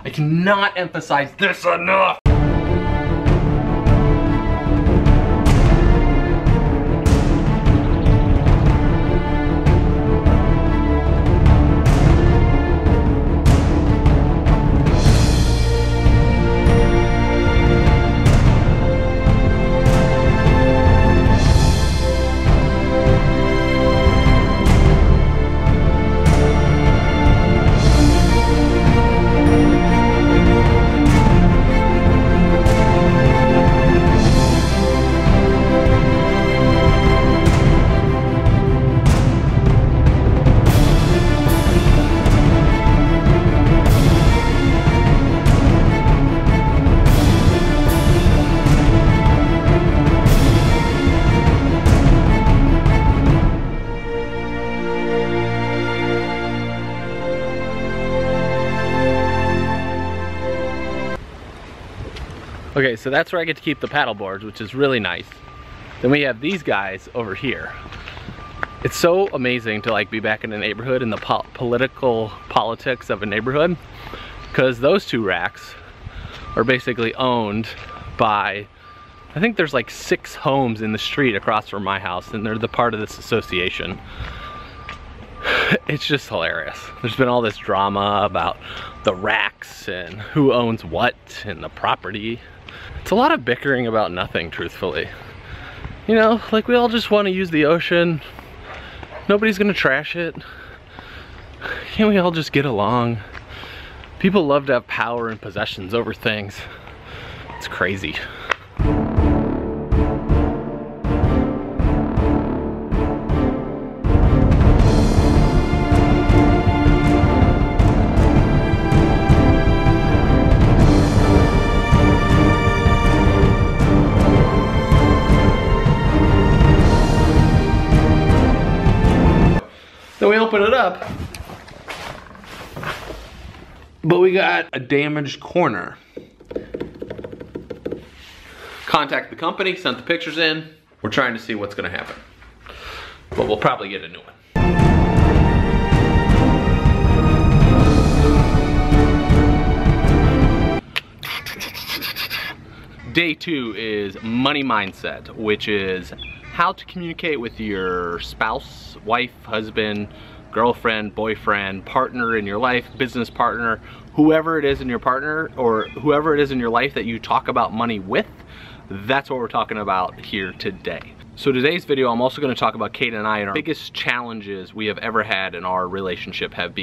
I cannot emphasize this enough. Okay, so that's where I get to keep the paddle boards, which is really nice. Then we have these guys over here. It's so amazing to like be back in a neighborhood in the politics of a neighborhood, because those two racks are basically owned by, I think there's like 6 homes in the street across from my house, and they're the part of this association. It's just hilarious. There's been all this drama about the racks and who owns what and the property. It's a lot of bickering about nothing, truthfully. You know, like we all just want to use the ocean. Nobody's gonna trash it. Can't we all just get along? People love to have power and possessions over things. It's crazy. Then we open it up, but we got a damaged corner. Contact the company, sent the pictures in. We're trying to see what's gonna happen, but we'll probably get a new one. Day 2 is money mindset, which is how to communicate with your spouse, wife, husband, girlfriend, boyfriend, partner in your life, business partner, whoever it is in your partner or whoever it is in your life that you talk about money with. That's what we're talking about here today. So today's video, I'm also going to talk about Kate and I, and our biggest challenges we have ever had in our relationship have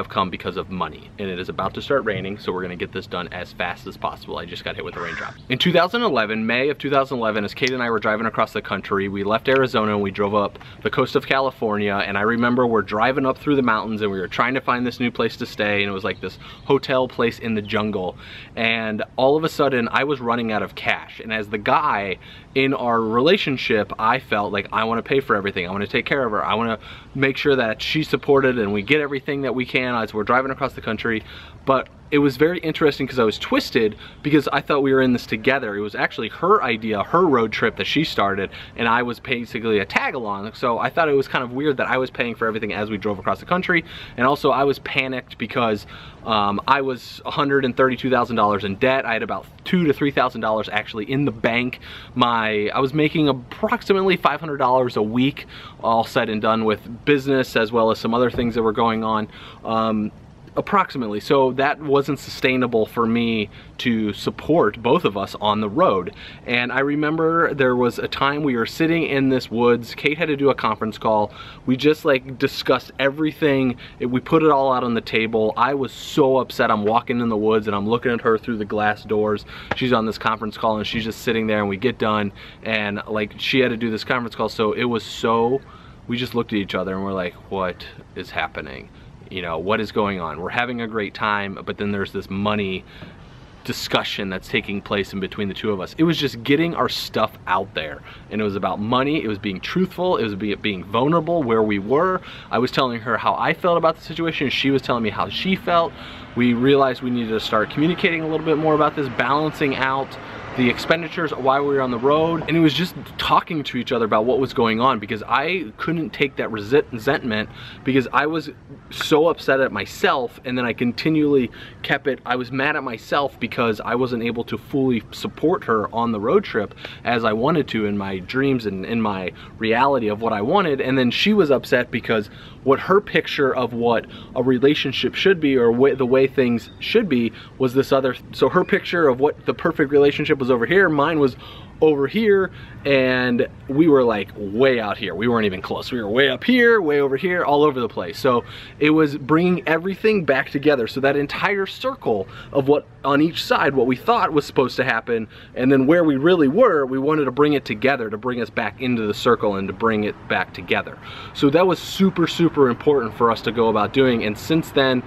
come because of money. And it is about to start raining, so we're gonna get this done as fast as possible. I just got hit with a raindrop. In 2011, May of 2011, as Kate and I were driving across the country, we left Arizona and we drove up the coast of California, and I remember we're driving up through the mountains and we were trying to find this new place to stay, and it was like this hotel place in the jungle. And all of a sudden, I was running out of cash. And as the guy in our relationship, I felt like I wanna pay for everything. I wanna take care of her. I wanna make sure that she's supported and we get everything that we can as we're driving across the country. But it was very interesting because I was twisted because I thought we were in this together. It was actually her idea, her road trip that she started, and I was basically a tag along. So I thought it was kind of weird that I was paying for everything as we drove across the country. And also I was panicked because I was $132,000 in debt. I had about $2,000 to $3,000 actually in the bank. I was making approximately $500 a week, all said and done with business as well as some other things that were going on. Approximately. So that wasn't sustainable for me to support both of us on the road. And I remember there was a time we were sitting in this woods. Kate had to do a conference call. We just like discussed everything. We put it all out on the table. I was so upset. I'm walking in the woods and I'm looking at her through the glass doors. She's on this conference call and she's just sitting there, and we get done and like she had to do this conference call. So it was so, we just looked at each other and we're like, what is happening? You know, what is going on? We're having a great time, but then there's this money discussion that's taking place in between the two of us. It was just getting our stuff out there, and it was about money. It was being truthful. It was being vulnerable where we were. I was telling her how I felt about the situation. She was telling me how she felt. We realized we needed to start communicating a little bit more about this, balancing out the expenditures while we were on the road, and it was just talking to each other about what was going on, because I couldn't take that resentment because I was so upset at myself, and then I continually kept it. I was mad at myself because I wasn't able to fully support her on the road trip as I wanted to in my dreams and in my reality of what I wanted. And then she was upset because what her picture of what a relationship should be, or the way things should be, was this other. So her picture of what the perfect relationship was over here, mine was over here, and we were like way out here. We weren't even close. We were way up here, way over here, all over the place. So it was bringing everything back together. So that entire circle of what on each side, what we thought was supposed to happen, and then where we really were, we wanted to bring it together, to bring us back into the circle and to bring it back together. So that was super, super important for us to go about doing. And since then,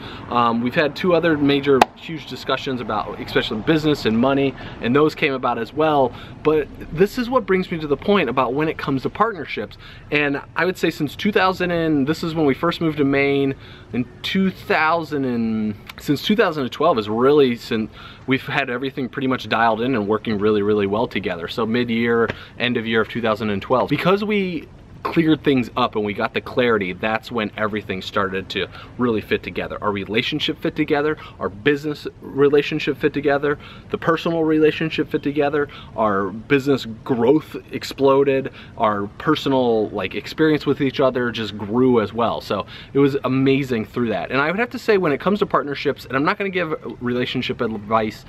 we've had 2 other major, huge discussions about, especially business and money, and those came about as well. But this is what brings me to the point about when it comes to partnerships. And I would say since 2000, and this is when we first moved to Maine in 2000, and since 2012 is really since we've had everything pretty much dialed in and working really, really well together. So mid-year, end of year of 2012, because we cleared things up and we got the clarity, that's when everything started to really fit together. Our relationship fit together, our business relationship fit together, the personal relationship fit together, our business growth exploded, our personal experience with each other just grew as well. So it was amazing through that. And I would have to say, when it comes to partnerships, and I'm not going to give relationship advice,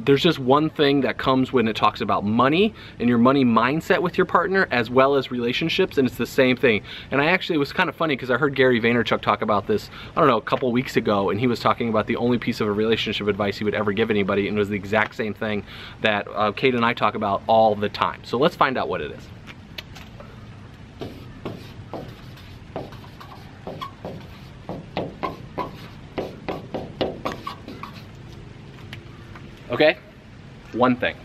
there's just one thing that comes when it talks about money and your money mindset with your partner, as well as relationships. And it's the same thing. And I actually, it was kind of funny because I heard Gary Vaynerchuk talk about this, I don't know, a couple weeks ago, and he was talking about the only piece of a relationship advice he would ever give anybody, and it was the exact same thing that Kate and I talk about all the time. So let's find out what it is. Okay, one thing.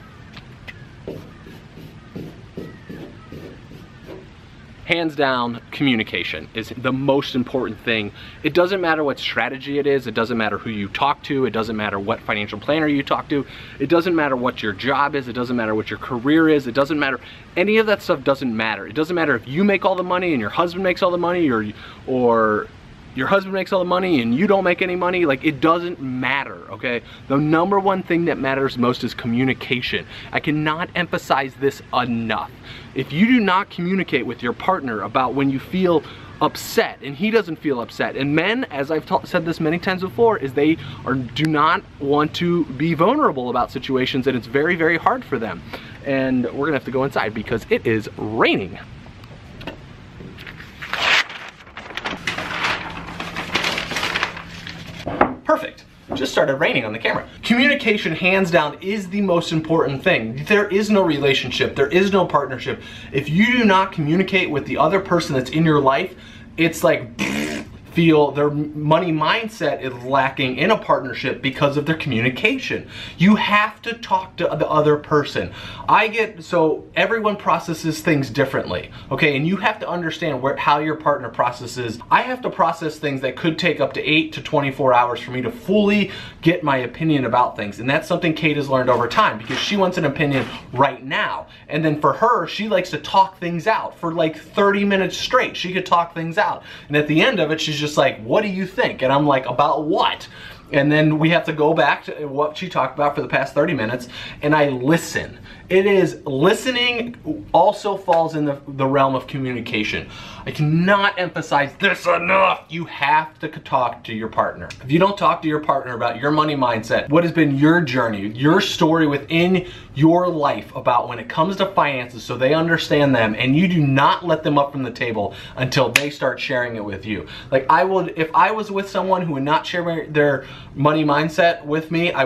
Hands down, communication is the most important thing. It doesn't matter what strategy it is. It doesn't matter who you talk to. It doesn't matter what financial planner you talk to. It doesn't matter what your job is. It doesn't matter what your career is. It doesn't matter. Any of that stuff doesn't matter. It doesn't matter if you make all the money and your husband makes all the money, or your husband makes all the money and you don't make any money. Like, it doesn't matter, okay? The number one thing that matters most is communication. I cannot emphasize this enough. If you do not communicate with your partner about when you feel upset and he doesn't feel upset, and men, as I've said this many times before, is they do not want to be vulnerable about situations, and it's very, very hard for them. And we're gonna have to go inside because it is raining. Perfect. Just started raining on the camera. Communication, hands down, is the most important thing. There is no relationship, there is no partnership. If you do not communicate with the other person that's in your life, it's like their money mindset is lacking in a partnership because of their communication. You have to talk to the other person. So everyone processes things differently, okay? And you have to understand how your partner processes. I have to process things that could take up to 8 to 24 hours for me to fully get my opinion about things. And that's something Kate has learned over time, because she wants an opinion right now. And then for her, she likes to talk things out for like 30 minutes straight. She could talk things out. And at the end of it, she's just like, what do you think? And I'm like, about what? And then we have to go back to what she talked about for the past 30 minutes, and I listen. Listening also falls in the realm of communication. I cannot emphasize this enough. You have to talk to your partner. If you don't talk to your partner about your money mindset, what has been your journey, your story within your life about when it comes to finances, so they understand them, and you do not let them up from the table until they start sharing it with you. Like, if I was with someone who would not share their money mindset with me, I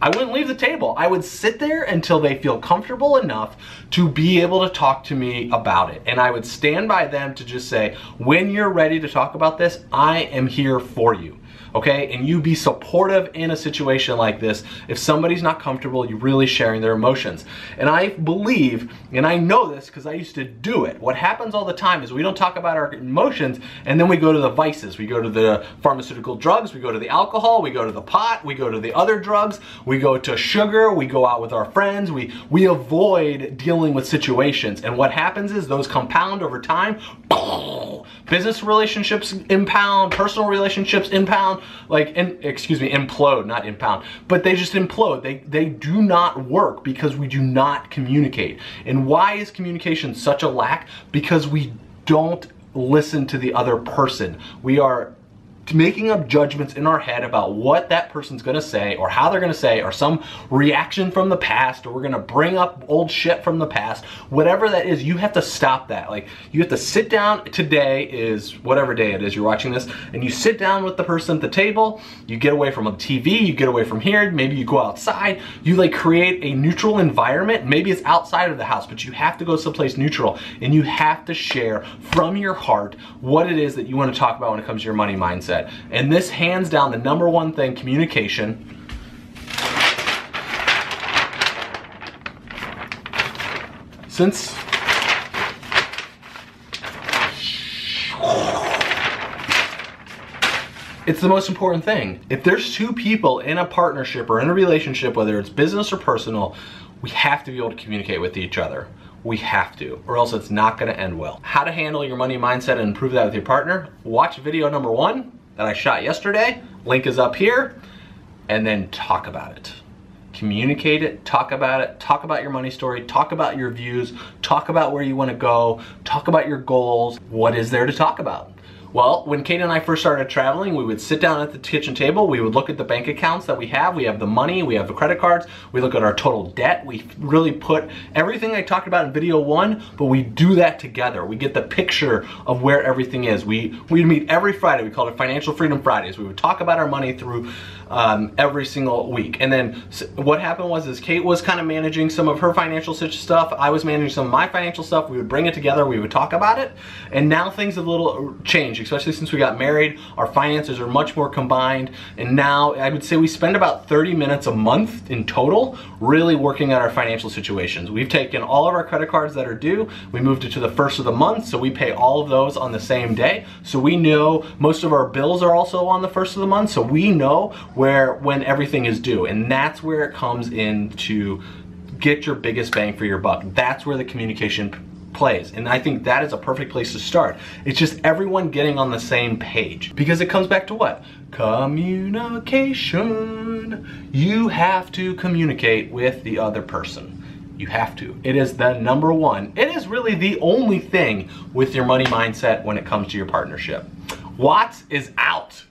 wouldn't leave the table. I would sit there until they feel comfortable enough to be able to talk to me about it. And I would stand by them to just say, when you're ready to talk about this, I am here for you. okay? And you be supportive in a situation like this. If somebody's not comfortable, you really sharing their emotions. And I believe, and I know this because I used to do it, what happens all the time is we don't talk about our emotions, and then we go to the vices. We go to the pharmaceutical drugs, we go to the alcohol, we go to the pot, we go to the other drugs, we go to sugar, we go out with our friends, we avoid dealing with situations. And what happens is those compound over time. Business relationships impound, personal relationships impound, implode, not impound, but they just implode. They do not work because we do not communicate. And why is communication such a lack? Because we don't listen to the other person. We are making up judgments in our head about what that person's gonna say or how they're gonna say or some reaction from the past, or we're gonna bring up old shit from the past. Whatever that is, you have to stop that. Like, you have to sit down. Today is whatever day it is you're watching this, and you sit down with the person at the table, you get away from a TV, you get away from here, maybe you go outside, you like create a neutral environment. Maybe it's outside of the house, but you have to go someplace neutral, and you have to share from your heart what it is that you want to talk about when it comes to your money mindset. And this, hands down, the number one thing, communication. Since it's the most important thing. If there's two people in a partnership or in a relationship, whether it's business or personal, we have to be able to communicate with each other. We have to, or else it's not gonna end well. How to handle your money mindset and improve that with your partner? Watch video number 1 that I shot yesterday. Link is up here. And then talk about it. Communicate it, talk about your money story, talk about your views, talk about where you wanna go, talk about your goals. What is there to talk about? Well, when Kate and I first started traveling, we would sit down at the kitchen table, we would look at the bank accounts that we have the money, we have the credit cards, we look at our total debt, we really put everything I talked about in video 1, but we do that together. We get the picture of where everything is. We'd meet every Friday, we called it Financial Freedom Fridays. We would talk about our money through every single week. And then what happened was Kate was kind of managing some of her financial stuff, I was managing some of my financial stuff, we would bring it together, we would talk about it, and now things have a little changed, especially since we got married. Our finances are much more combined, and now I would say we spend about 30 minutes a month in total really working at our financial situations. We've taken all of our credit cards that are due, we moved it to the first of the month, so we pay all of those on the same day. So we know most of our bills are also on the first of the month, so we know when everything is due, and that's where it comes in to get your biggest bang for your buck. That's where the communication plays, and I think that is a perfect place to start. It's just everyone getting on the same page, because it comes back to what? Communication. You have to communicate with the other person. You have to. It is the number one. It is really the only thing with your money mindset when it comes to your partnership. Watts is out.